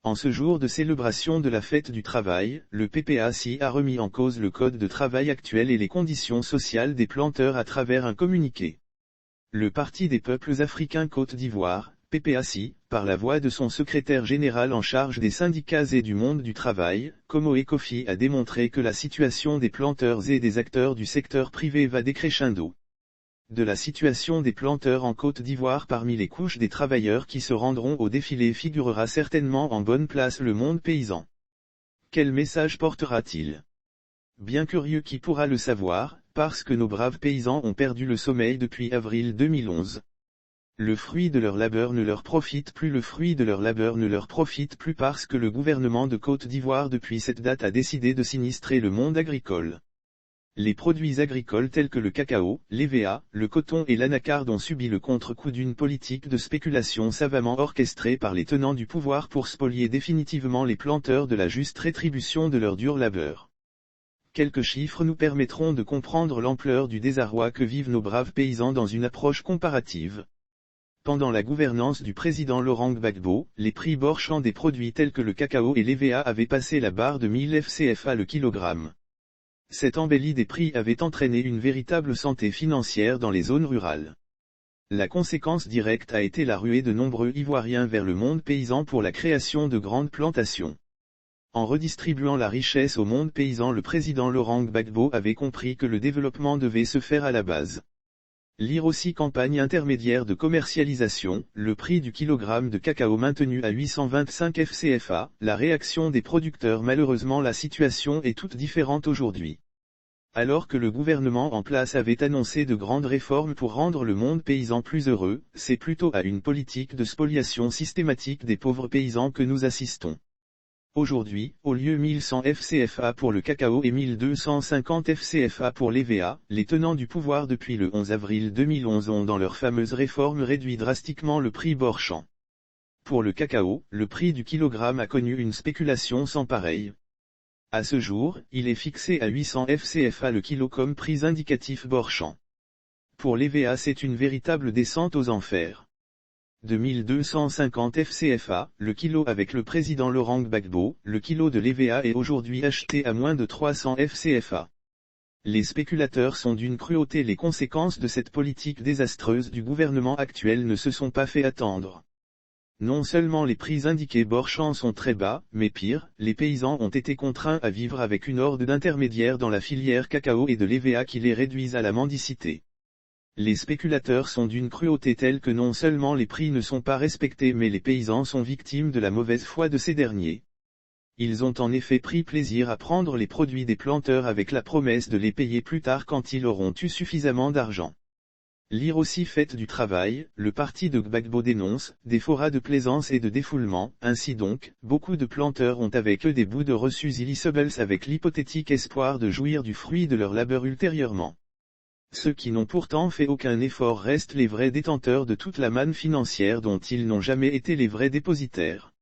En ce jour de célébration de la fête du travail, le PPACI a remis en cause le code de travail actuel et les conditions sociales des planteurs à travers un communiqué. Le Parti des peuples africains Côte d'Ivoire, PPACI, par la voix de son secrétaire général en charge des syndicats et du monde du travail, Komo Kofi, a démontré que la situation des planteurs et des acteurs du secteur privé va décrescendo. De la situation des planteurs en Côte d'Ivoire parmi les couches des travailleurs qui se rendront au défilé figurera certainement en bonne place le monde paysan. Quel message portera-t-il? Bien curieux qui pourra le savoir, parce que nos braves paysans ont perdu le sommeil depuis avril 2011. Le fruit de leur labeur ne leur profite plus, parce que le gouvernement de Côte d'Ivoire depuis cette date a décidé de sinistrer le monde agricole. Les produits agricoles tels que le cacao, l'EVA, le coton et l'anacarde ont subi le contre-coup d'une politique de spéculation savamment orchestrée par les tenants du pouvoir pour spolier définitivement les planteurs de la juste rétribution de leur dur labeur. Quelques chiffres nous permettront de comprendre l'ampleur du désarroi que vivent nos braves paysans dans une approche comparative. Pendant la gouvernance du président Laurent Gbagbo, les prix borchants des produits tels que le cacao et l'EVA avaient passé la barre de 1000 FCFA le kilogramme. Cette embellie des prix avait entraîné une véritable santé financière dans les zones rurales. La conséquence directe a été la ruée de nombreux Ivoiriens vers le monde paysan pour la création de grandes plantations. En redistribuant la richesse au monde paysan, le président Laurent Gbagbo avait compris que le développement devait se faire à la base. Lire aussi campagne intermédiaire de commercialisation, le prix du kilogramme de cacao maintenu à 825 FCFA, la réaction des producteurs. Malheureusement la situation est toute différente aujourd'hui. Alors que le gouvernement en place avait annoncé de grandes réformes pour rendre le monde paysan plus heureux, c'est plutôt à une politique de spoliation systématique des pauvres paysans que nous assistons. Aujourd'hui, au lieu 1100 FCFA pour le cacao et 1250 FCFA pour l'EVA, les tenants du pouvoir depuis le 11 avril 2011 ont dans leur fameuse réforme réduit drastiquement le prix borchant. Pour le cacao, le prix du kilogramme a connu une spéculation sans pareille. À ce jour, il est fixé à 800 FCFA le kilo comme prix indicatif borchant. Pour l'EVA c'est une véritable descente aux enfers. De 1250 FCFA, le kilo avec le président Laurent Gbagbo, le kilo de l'EVA est aujourd'hui acheté à moins de 300 FCFA. Les spéculateurs sont d'une cruauté. Les conséquences de cette politique désastreuse du gouvernement actuel ne se sont pas fait attendre. Non seulement les prix indiqués borchants sont très bas, mais pire, les paysans ont été contraints à vivre avec une horde d'intermédiaires dans la filière cacao et de l'EVA qui les réduisent à la mendicité. Les spéculateurs sont d'une cruauté telle que non seulement les prix ne sont pas respectés mais les paysans sont victimes de la mauvaise foi de ces derniers. Ils ont en effet pris plaisir à prendre les produits des planteurs avec la promesse de les payer plus tard quand ils auront eu suffisamment d'argent. Lire aussi fête du travail, le parti de Gbagbo dénonce des forats de plaisance et de défoulement. Ainsi donc, beaucoup de planteurs ont avec eux des bouts de reçus illiceables avec l'hypothétique espoir de jouir du fruit de leur labeur ultérieurement. Ceux qui n'ont pourtant fait aucun effort restent les vrais détenteurs de toute la manne financière dont ils n'ont jamais été les vrais dépositaires.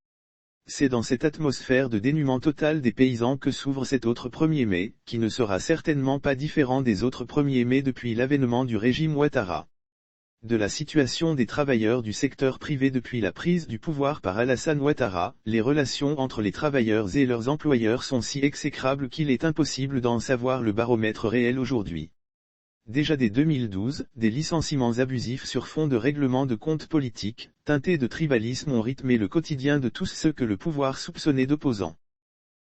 C'est dans cette atmosphère de dénuement total des paysans que s'ouvre cet autre 1er mai, qui ne sera certainement pas différent des autres 1er mai depuis l'avènement du régime Ouattara. De la situation des travailleurs du secteur privé depuis la prise du pouvoir par Alassane Ouattara, les relations entre les travailleurs et leurs employeurs sont si exécrables qu'il est impossible d'en savoir le baromètre réel aujourd'hui. Déjà dès 2012, des licenciements abusifs sur fond de règlement de comptes politiques, teintés de tribalisme ont rythmé le quotidien de tous ceux que le pouvoir soupçonnait d'opposants.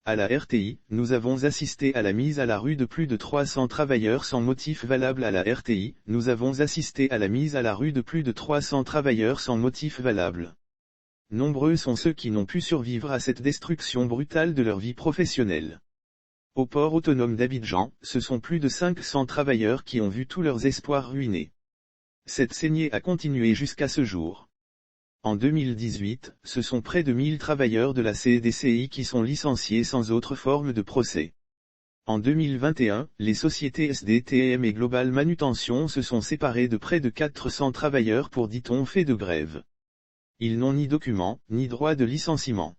À la RTI, nous avons assisté à la mise à la rue de plus de 300 travailleurs sans motif valable. À la RTI, nous avons assisté à la mise à la rue de plus de 300 travailleurs sans motif valable. Nombreux sont ceux qui n'ont pu survivre à cette destruction brutale de leur vie professionnelle. Au port autonome d'Abidjan, ce sont plus de 500 travailleurs qui ont vu tous leurs espoirs ruinés. Cette saignée a continué jusqu'à ce jour. En 2018, ce sont près de 1000 travailleurs de la CDCI qui sont licenciés sans autre forme de procès. En 2021, les sociétés SDTM et Global Manutention se sont séparées de près de 400 travailleurs pour, dit-on, fait de grève. Ils n'ont ni documents, ni droit de licenciement.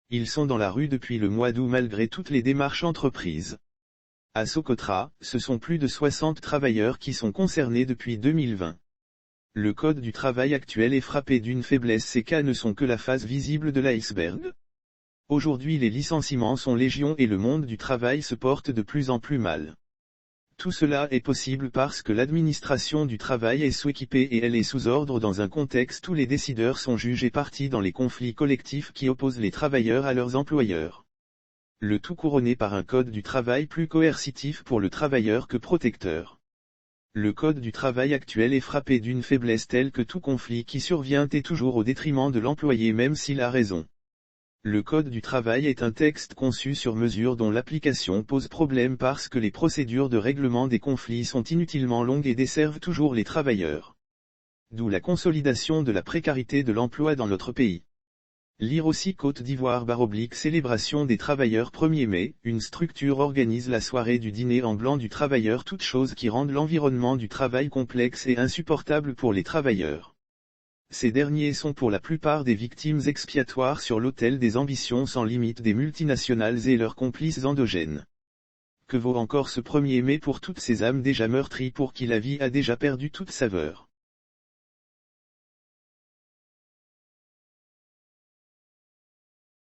Ils sont dans la rue depuis le mois d'août malgré toutes les démarches entreprises. À Socotra, ce sont plus de 60 travailleurs qui sont concernés depuis 2020. Le code du travail actuel est frappé d'une faiblesse. Ces cas ne sont que la face visible de l'iceberg. Aujourd'hui les licenciements sont légion et le monde du travail se porte de plus en plus mal. Tout cela est possible parce que l'administration du travail est sous-équipée et elle est sous ordre dans un contexte où les décideurs sont jugés partis dans les conflits collectifs qui opposent les travailleurs à leurs employeurs. Le tout couronné par un code du travail plus coercitif pour le travailleur que protecteur. Le code du travail actuel est frappé d'une faiblesse telle que tout conflit qui survient est toujours au détriment de l'employé même s'il a raison. Le Code du travail est un texte conçu sur mesure dont l'application pose problème parce que les procédures de règlement des conflits sont inutilement longues et desservent toujours les travailleurs. D'où la consolidation de la précarité de l'emploi dans notre pays. Lire aussi Côte d'Ivoire / célébration des travailleurs 1er mai, une structure organise la soirée du dîner en blanc du travailleur, toutes choses qui rendent l'environnement du travail complexe et insupportable pour les travailleurs. Ces derniers sont pour la plupart des victimes expiatoires sur l'autel des ambitions sans limite des multinationales et leurs complices endogènes. Que vaut encore ce 1er mai pour toutes ces âmes déjà meurtries pour qui la vie a déjà perdu toute saveur?